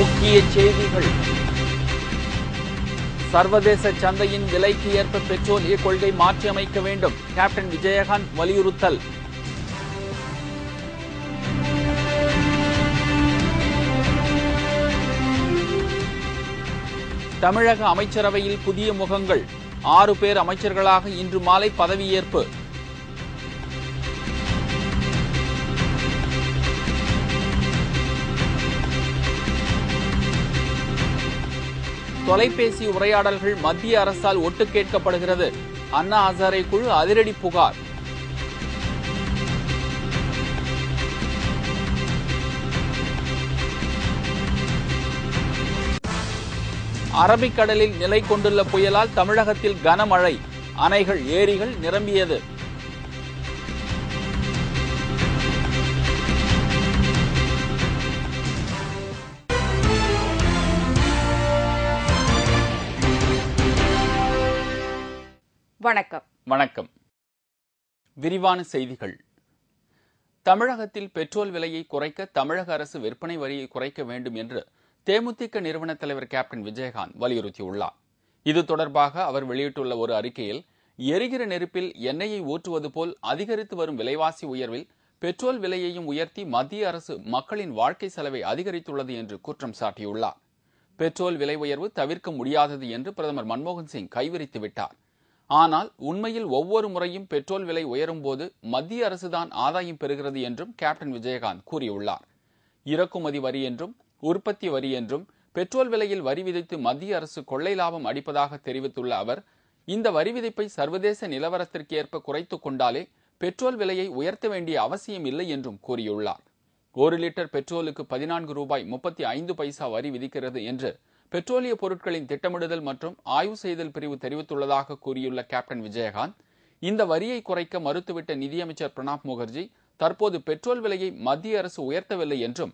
முக்கிய செய்திகள். சர்வதேச சந்தையின் விலைக்கு ஏற்ப பெட்ரோலிய கொள்கை மாற்றியமைக்க வேண்டும். கேப்டன் விஜயகாந்த் வலியுறுத்தல். தமிழக அமைச்சரவையில் புதிய முகங்கள். 6 பேர் அமைச்சர்களாக இன்று மாலை பதவியேற்பு. தொலைபேசி உரையாடல்கள் மத்திய அரசால் ஒட்டு கேட்கப்படுகிறது. அண்ணா ஹசாரே குழு அதிரடி புகார். அரபிக்கடலில் நிலை கொண்டுள்ள புயலால் தமிழகத்தில் கனமழை. அணைகள் ஏரிகள் நிரம்பியது. வணக்கம். விரிவான செய்திகள். தமிழகத்தில் பெட்ரோல் விலையை குறைக்க தமிழக அரசு விற்பனை வரியை குறைக்க வேண்டும் என்று தேமுதிக நிறுவன தலைவர் கேப்டன் விஜயகாந்த் வலியுறுத்தியுள்ளார். இது தொடர்பாக அவர் வெளியிட்டுள்ள ஒரு அறிக்கையில், எரிகிற நெருப்பில் எண்ணெயை ஊற்றுவது போல் அதிகரித்து வரும் விலைவாசி உயர்வில் பெட்ரோல் விலையையும் உயர்த்தி மத்திய அரசு மக்களின் வாழ்க்கை செலவை அதிகரித்துள்ளது என்று குற்றம் சாட்டியுள்ளார். பெட்ரோல் விலை உயர்வு தவிர்க்க முடியாதது என்று பிரதமர் மன்மோகன் சிங் கைவிரித்து விட்டார். ஆனால் உண்மையில் ஒவ்வொரு முறையும் பெட்ரோல் விலை உயரும் போது மத்திய அரசுதான் ஆதாயம் பெறுகிறது என்றும் கேப்டன் விஜயகாந்த் கூறியுள்ளார். இறக்குமதி வரி என்றும் உற்பத்தி வரி என்றும் பெட்ரோல் விலையில் வரி விதித்து மத்திய அரசு கொள்ளை லாபம் அடிப்பதாக தெரிவித்துள்ள அவர், இந்த வரி விதிப்பை சர்வதேச நிலவரத்திற்கு ஏற்ப குறைத்துக் கொண்டாலே பெட்ரோல் விலையை உயர்த்த வேண்டிய அவசியம் இல்லை என்றும் கூறியுள்ளார். 1 லிட்டர் பெட்ரோலுக்கு 14 ரூபாய் 35 பைசா வரி விதிக்கிறது என்று பெட்ரோலிய பொருட்களின் திட்டமிடுதல் மற்றும் ஆய்வு செய்தல் பிரிவு தெரிவித்துள்ளதாக கூறியுள்ள கேப்டன் விஜயகாந்த், இந்த வரியை குறைக்க மறுத்துவிட்ட நிதியமைச்சர் பிரணாப் முகர்ஜி தற்போது பெட்ரோல் விலையை மத்திய அரசு உயர்த்தவில்லை என்றும்,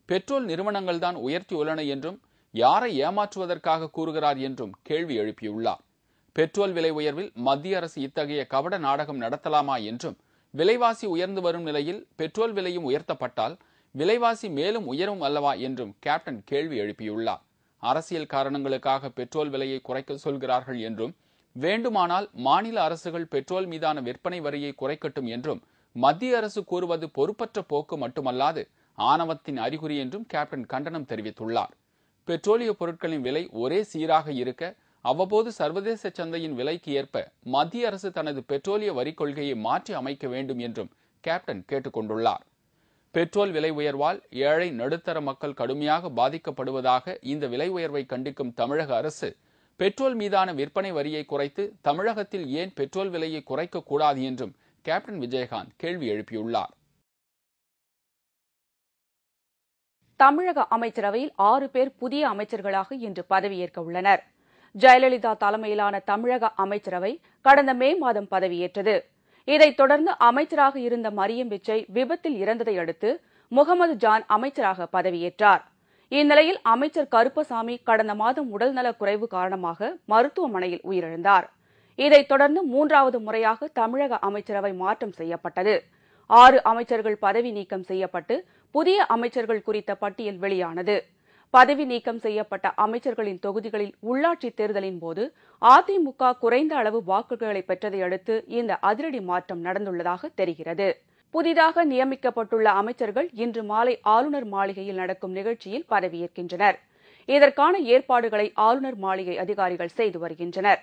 பெட்ரோல் நிறுவனங்கள் தான் உயர்த்தியுள்ளன என்றும், யாரை ஏமாற்றுவதற்காக கூறுகிறார் என்றும் கேள்வி எழுப்பியுள்ளார். பெட்ரோல் விலை உயர்வில் மத்திய அரசு இத்தகைய கபட நாடகம் நடத்தலாமா என்றும், விலைவாசி உயர்ந்து வரும் நிலையில் பெட்ரோல் விலையும் உயர்த்தப்பட்டால் விலைவாசி மேலும் உயரும் அல்லவா என்றும் கேப்டன் கேள்வி எழுப்பியுள்ளார். அரசியல் காரணங்களுக்காக பெட்ரோல் விலையை குறைக்க சொல்கிறார்கள் என்றும், வேண்டுமானால் மாநில அரசுகள் பெட்ரோல் மீதான விற்பனை வரியை குறைக்கட்டும் என்றும் மத்திய அரசு கூறுவது பொறுப்பற்ற போக்கு மட்டுமல்லாது ஆணவத்தின் அறிகுறி என்றும் கேப்டன் கண்டனம் தெரிவித்துள்ளார். பெட்ரோலிய பொருட்களின் விலை ஒரே சீராக இருக்க அவ்வப்போது சர்வதேச சந்தையின் விலைக்கு ஏற்ப மத்திய அரசு தனது பெட்ரோலிய வரி கொள்கையை மாற்றி அமைக்க வேண்டும் என்றும் கேப்டன் கேட்டுக்கொண்டுள்ளார். பெட்ரோல் விலை உயர்வால் ஏழை நடுத்தர மக்கள் கடுமையாக பாதிக்கப்படுவதாக இந்த விலை உயர்வை கண்டிக்கும் தமிழக அரசு பெட்ரோல் மீதான விற்பனை வரியை குறைத்து தமிழகத்தில் ஏன் பெட்ரோல் விலையை குறைக்க கூடாது என்றும் கேப்டன் விஜயகாந்த் கேள்வி எழுப்பியுள்ளார். தமிழக அமைச்சரவையில் 6 பேர் புதிய அமைச்சர்களாக இன்று பதவியேற்க உள்ளனர். ஜெயலலிதா தலைமையிலான தமிழக அமைச்சரவை கடந்த மே மாதம் பதவியேற்றது. இதைத் தொடர்ந்து அமைச்சராக இருந்த மரியம் விஜய் விபத்தில் இறந்ததை அடுத்து முகமது ஜான் அமைச்சராக பதவியேற்றார். இந்நிலையில் அமைச்சர் கருப்பசாமி கடந்த மாதம் உடல்நலக் குறைவு காரணமாக மருத்துவமனையில் உயிரிழந்தார். இதைத் தொடர்ந்து 3வது முறையாக தமிழக அமைச்சரவை மாற்றம் செய்யப்பட்டது. 6 அமைச்சர்கள் பதவி நீக்கம் செய்யப்பட்டு புதிய அமைச்சர்கள் குறித்த பட்டியல் வெளியானது. பதவி நீக்கம் செய்யப்பட்ட அமைச்சர்களின் தொகுதிகளில் உள்ளாட்சி தேர்தலின் போது அதிமுக குறைந்த அளவு வாக்குகளை பெற்றதை அடுத்து இந்த அதிரடி மாற்றம் நடந்துள்ளதாக தெரிகிறது. புதிதாக நியமிக்கப்பட்டுள்ள அமைச்சர்கள் இன்று மாலை ஆளுநர் மாளிகையில் நடக்கும் நிகழ்ச்சியில் பதவியேற்கின்றனர். இதற்கான ஏற்பாடுகளை ஆளுநர் மாளிகை அதிகாரிகள் செய்து வருகின்றனர்.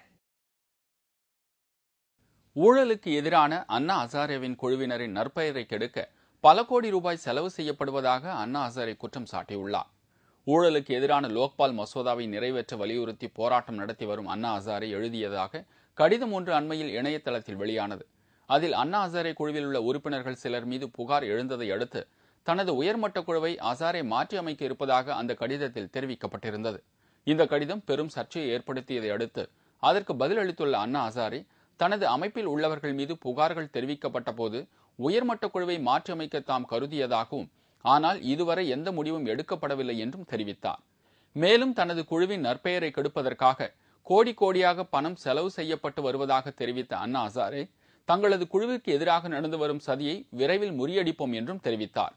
ஊழலுக்கு எதிரான அண்ணா ஹசாரேவின் குழுவினரின் நற்பெயரை கெடுக்க பல கோடி ரூபாய் செலவு செய்யப்படுவதாக அண்ணா ஹசாரே குற்றம் சாட்டியுள்ளார். ஊழலுக்கு எதிரான லோக்பால் மசோதாவை நிறைவேற்ற வலியுறுத்தி போராட்டம் நடத்தி வரும் அண்ணா ஹசாரே எழுதியதாக கடிதம் ஒன்று அண்மையில் இணையதளத்தில் வெளியானது. அதில் அண்ணா ஹசாரே குழுவில் உள்ள உறுப்பினர்கள் சிலர் மீது புகார் எழுந்ததை அடுத்து தனது உயர்மட்ட குழுவை ஹசாரே மாற்றி அமைக்க இருப்பதாக அந்த கடிதத்தில் தெரிவிக்கப்பட்டிருந்தது. இந்த கடிதம் பெரும் சர்ச்சையை ஏற்படுத்தியதை அடுத்து அதற்கு பதிலளித்துள்ள அண்ணா ஹசாரே, தனது அமைப்பில் உள்ளவர்கள் மீது புகார்கள் தெரிவிக்கப்பட்ட போது உயர்மட்ட குழுவை மாற்றி அமைக்க தாம் கருதியதாகவும், ஆனால் இதுவரை எந்த முடிவும் எடுக்கப்படவில்லை என்றும் தெரிவித்தார். மேலும் தனது குழுவின் நற்பெயரை கெடுப்பதற்காக கோடி கோடியாக பணம் செலவு செய்யப்பட்டு வருவதாக தெரிவித்த அண்ணா ஹசாரே, தங்களது குழுவிற்கு எதிராக நடந்து வரும் சதியை விரைவில் முறியடிப்போம் என்றும் தெரிவித்தார்.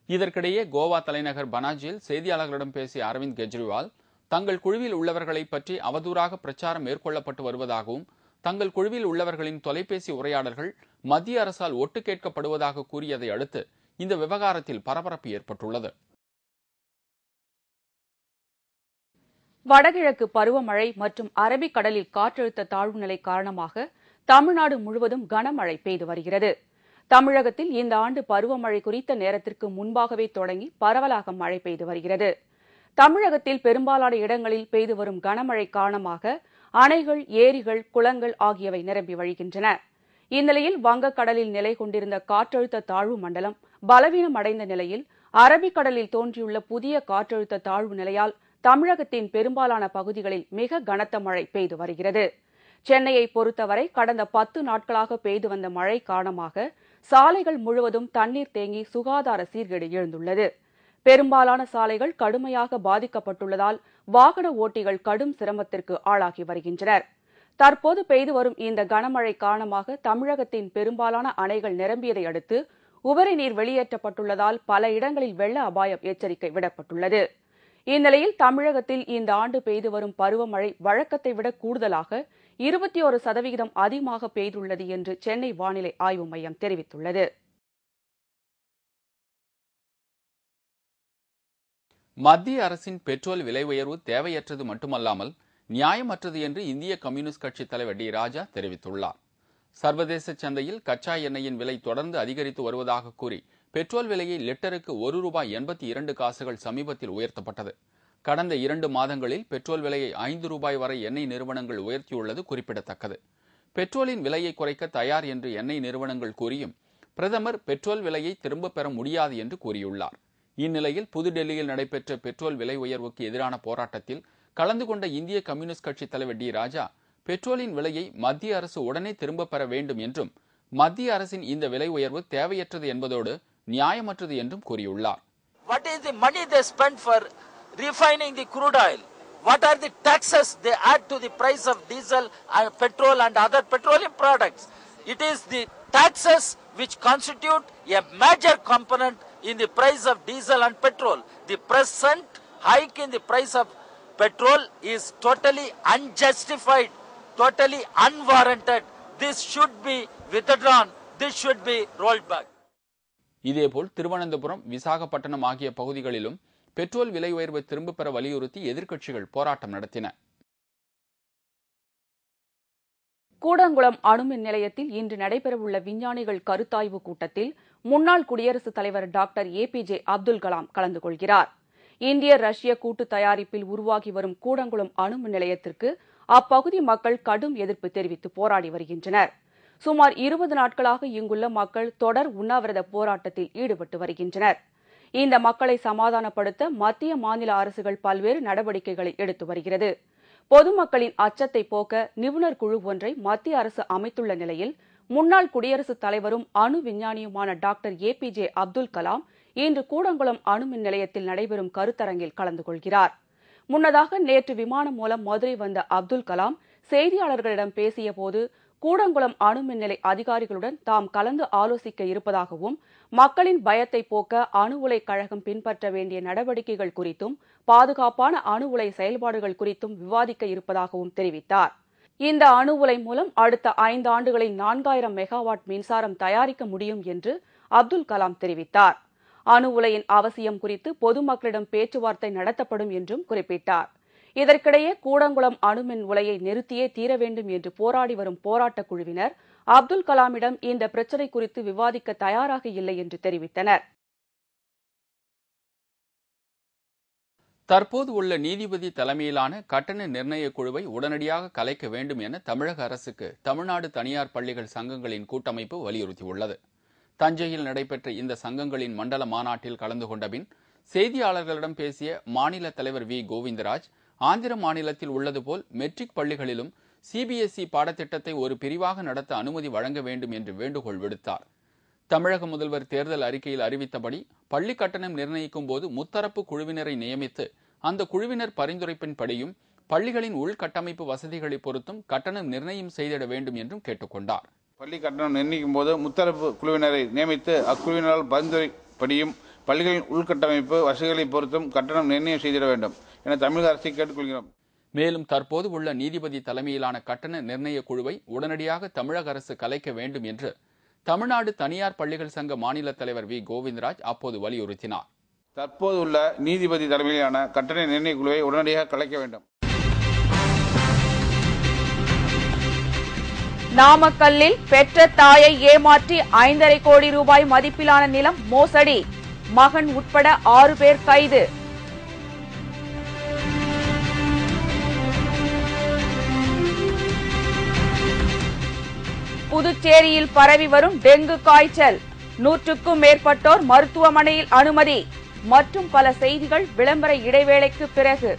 இதற்கிடையே கோவா தலைநகர் பனாஜியில் செய்தியாளர்களிடம் பேசிய அரவிந்த் கெஜ்ரிவால் தங்கள் குழுவில் உள்ளவர்களை பற்றி அவதூறாக பிரச்சாரம் மேற்கொள்ளப்பட்டு வருவதாகவும் தங்கள் குழுவில் உள்ளவர்களின் தொலைபேசி உரையாடல்கள் மத்திய அரசால் ஒட்டு கேட்கப்படுவதாக கூறியதை அடுத்து இந்த விவகாரத்தில் பரபரப்பு ஏற்பட்டுள்ளது. வடகிழக்கு பருவமழை மற்றும் அரபிக்கடலில் காற்றழுத்த தாழ்வு நிலை காரணமாக தமிழ்நாடு முழுவதும் கனமழை பெய்து வருகிறது. தமிழகத்தில் இந்த ஆண்டு பருவமழை குறித்த நேரத்திற்கு முன்பாகவே தொடங்கி பரவலாக மழை பெய்து வருகிறது. தமிழகத்தில் பெரும்பாலான இடங்களில் பெய்து வரும் கனமழை காரணமாக அணைகள், ஏரிகள், குளங்கள் ஆகியவை நிரம்பி வழிகின்றன. இந்நிலையில் வங்கக்கடலில் நிலை கொண்டிருந்த காற்றழுத்த தாழ்வு மண்டலம் பலவீனமடைந்த நிலையில் அரபிக்கடலில் தோன்றியுள்ள புதிய காற்றழுத்த தாழ்வு நிலையால் தமிழகத்தின் பெரும்பாலான பகுதிகளில் மிக கனத்த மழை பெய்து வருகிறது. சென்னையை பொறுத்தவரை கடந்த 10 நாட்களாக பெய்து வந்த மழை காரணமாக சாலைகள் முழுவதும் தண்ணீர் தேங்கி சுகாதார சீர்கேடு எழுந்துள்ளது. பெரும்பாலான சாலைகள் கடுமையாக பாதிக்கப்பட்டுள்ளதால் வாகன ஓட்டிகள் கடும் சிரமத்திற்கு ஆளாகி வருகின்றனர். தற்போது பெய்து வரும் இந்த கனமழை காரணமாக தமிழகத்தின் பெரும்பாலான அணைகள் நிரம்பியதை அடுத்து உபரி நீர் வெளியேற்றப்பட்டுள்ளதால் பல இடங்களில் வெள்ள அபாயம் எச்சரிக்கை விடப்பட்டுள்ளது. இந்நிலையில் தமிழகத்தில் இந்த ஆண்டு பெய்து வரும் பருவமழை வழக்கத்தை விட கூடுதலாக 21% அதிகமாக பெய்துள்ளது என்று சென்னை வானிலை ஆய்வு மையம் தெரிவித்துள்ளது. மத்திய அரசின் பெட்ரோல் விலை உயர்வு தேவையற்றது மட்டுமல்லாமல் நியாயமற்றது என்று இந்திய கம்யூனிஸ்ட் கட்சி தலைவர் டி ராஜா தெரிவித்துள்ளார். சர்வதேச சந்தையில் கச்சா எண்ணெயின் விலை தொடர்ந்து அதிகரித்து வருவதாக கூறி பெட்ரோல் விலையை லிட்டருக்கு ₹1.82 சமீபத்தில் உயர்த்தப்பட்டது. கடந்த 2 மாதங்களில் பெட்ரோல் விலையை ₹5 வரை எண்ணெய் நிறுவனங்கள் உயர்த்தியுள்ளது குறிப்பிடத்தக்கது. பெட்ரோலின் விலையை குறைக்க தயார் என்று எண்ணெய் நிறுவனங்கள் கூறியும் பிரதமர் பெட்ரோல் விலையை திரும்பப் பெற முடியாது என்று கூறியுள்ளார். இந்நிலையில் புதுடெல்லியில் நடைபெற்ற பெட்ரோல் விலை உயர்வுக்கு எதிரான போராட்டத்தில் கலந்து கொண்ட இந்திய கம்யூனிஸ்ட் கட்சி தலைவர் டி ராஜா பெட்ரோலின் விலையை மத்திய அரசு உடனே திரும்பப் பெற வேண்டும் என்றும் மத்திய அரசின் இந்த விலை உயர்வு தேவையற்றது என்பதோடு நியாயமற்றது என்றும் கூறியுள்ளார். What is the money they spend for refining the crude oil? What are the taxes they add to the price of diesel and petrol and other petroleum products? It is the taxes which constitute a major component in the price of diesel and petrol. The present hike in the price of petrol is totally unjustified, totally unwarranted. This should be withdrawn. This should be rolled back. இதேபோல் திருவனந்தபுரம், விசாகப்பட்டினம் ஆகிய பகுதிகளிலும் petrol விலை உயர்வை திரும்பப் பெற வலியுறுத்தி எதிர்க்கட்சிகள் போராட்டம் நடத்தின. கூடங்குளம் அணுமின் நிலையத்தில் இன்று நடைபெறவுள்ள விஞ்ஞானிகள் கருத்தாய்வு கூட்டத்தில் முன்னாள் குடியரசுத் தலைவர் டாக்டர் APJ அப்துல் கலாம் கலந்து கொள்கிறார். இந்திய ரஷ்ய கூட்டு தயாரிப்பில் உருவாகி வரும் கூடங்குளம் அணுமின் நிலையத்திற்கு அப்பகுதி மக்கள் கடும் எதிர்ப்பு தெரிவித்து போராடி வருகின்றனர். சுமார் 20 நாட்களாக இங்குள்ள மக்கள் தொடர் உண்ணாவிரத போராட்டத்தில் ஈடுபட்டு வருகின்றனர். இந்த மக்களை சமாதானப்படுத்த மத்திய, மாநில அரசுகள் பல்வேறு நடவடிக்கைகளை எடுத்து வருகிறது. பொதுமக்களின் அச்சத்தை போக்க நிபுணர் குழு ஒன்றை மத்திய அரசு அமைத்துள்ள நிலையில் முன்னாள் குடியரசுத் தலைவரும் அணு விஞ்ஞானியுமான டாக்டர் APJ அப்துல் கலாம் இன்று கூடங்குளம் அணுமின் நிலையத்தில் நடைபெறும் கருத்தரங்கில் கலந்து கொள்கிறார். முன்னதாக நேற்று விமானம் மூலம் மதுரை வந்த அப்துல் கலாம் செய்தியாளர்களிடம் பேசியபோது கூடங்குளம் அணுமின் நிலைய அதிகாரிகளுடன் தாம் கலந்து ஆலோசிக்க இருப்பதாகவும் மக்களின் பயத்தை போக்க அணு உலை கழகம் பின்பற்ற வேண்டிய நடவடிக்கைகள் குறித்தும் பாதுகாப்பான அணு உலை செயல்பாடுகள் குறித்தும் விவாதிக்க இருப்பதாகவும் தெரிவித்தார். இந்த அணு உலை மூலம் அடுத்த 5 ஆண்டுகளில் 4000 மெகாவாட் மின்சாரம் தயாரிக்க முடியும் என்று அப்துல் கலாம் தெரிவித்தார். அணு உலையின் அவசியம் குறித்து பொதுமக்களிடம் பேச்சுவார்த்தை நடத்தப்படும் என்றும் குறிப்பிட்டார். இதற்கிடையே கூடங்குளம் அணுமின் உலையை நிறுத்தியே தீர வேண்டும் என்று போராடி வரும் போராட்டக் குழுவினர் அப்துல் கலாமிடம் இந்த பிரச்சினை குறித்து விவாதிக்க தயாராக இல்லை என்று தெரிவித்தனர். தற்போது உள்ள நீதிபதி தலைமையிலான கட்டண நிர்ணய குழுவை உடனடியாக கலைக்க வேண்டும் என தமிழக அரசுக்கு தமிழ்நாடு தனியார் பள்ளிகள் சங்கங்களின் கூட்டமைப்பு வலியுறுத்தியுள்ளது. தஞ்சையில் நடைபெற்ற இந்த சங்கங்களின் மண்டல மாநாட்டில் கலந்து கொண்டபின் செய்தியாளர்களிடம் பேசிய மாநில தலைவர் வி. கோவிந்தராஜ், ஆந்திர மாநிலத்தில் உள்ளது போல் மெட்ரிக் பள்ளிகளிலும் CBSE பாடத்திட்டத்தை ஒரு பிரிவாக நடத்த அனுமதி வழங்க வேண்டும் என்று வேண்டுகோள் விடுத்தார். தமிழக முதல்வர் தேர்தல் அறிக்கையில் அறிவித்தபடி பள்ளி கட்டணம் நிர்ணயிக்கும் போது முத்தரப்பு குழுவினரை நியமித்து அந்த குழுவினர் பரிந்துரைப்பின்படியும் பள்ளிகளின் உள்கட்டமைப்பு வசதிகளை பொறுத்தும் கட்டணம் நிர்ணயம் செய்திட வேண்டும் என்றும் கேட்டுக்கொண்டார். பள்ளி கட்டணம் நிர்ணயிக்கும் போது முத்தரப்பு குழுவினரை நியமித்து அக்குழுவினரால் பரிந்துரைப்படியும் பள்ளிகளின் உள்கட்டமைப்பு வசதிகளை பொறுத்தும் கட்டணம் நிர்ணயம் செய்திட வேண்டும் என தமிழக அரசை கேட்டுக்கொள்கிறோம். மேலும் தற்போது உள்ள நீதிபதி தலைமையிலான கட்டண நிர்ணய குழுவை உடனடியாக தமிழக அரசு கலைக்க வேண்டும் என்று தமிழ்நாடு தனியார் பள்ளிகள் சங்க மாநில தலைவர் வி கோவிந்தராஜ் அப்போது வலியுறுத்தினார். தற்போது உள்ள நீதிபதி தலைமையிலான கட்டண நிர்ணய குழுவை உடனடியாக கலைக்க வேண்டும். நாமக்கல்லில் பெற்ற தாயை ஏமாற்றி 5.5 கோடி ரூபாய் மதிப்பிலான நிலம் மோசடி, மகன் உட்பட 6 பேர் கைது. புதுச்சேரியில் பரவி வரும் டெங்கு காய்ச்சல், 100க்கும் மேற்பட்டோர் மருத்துவமனையில் அனுமதி மற்றும் பல செய்திகள் விளம்பர இடைவேளைக்கு பிறகு.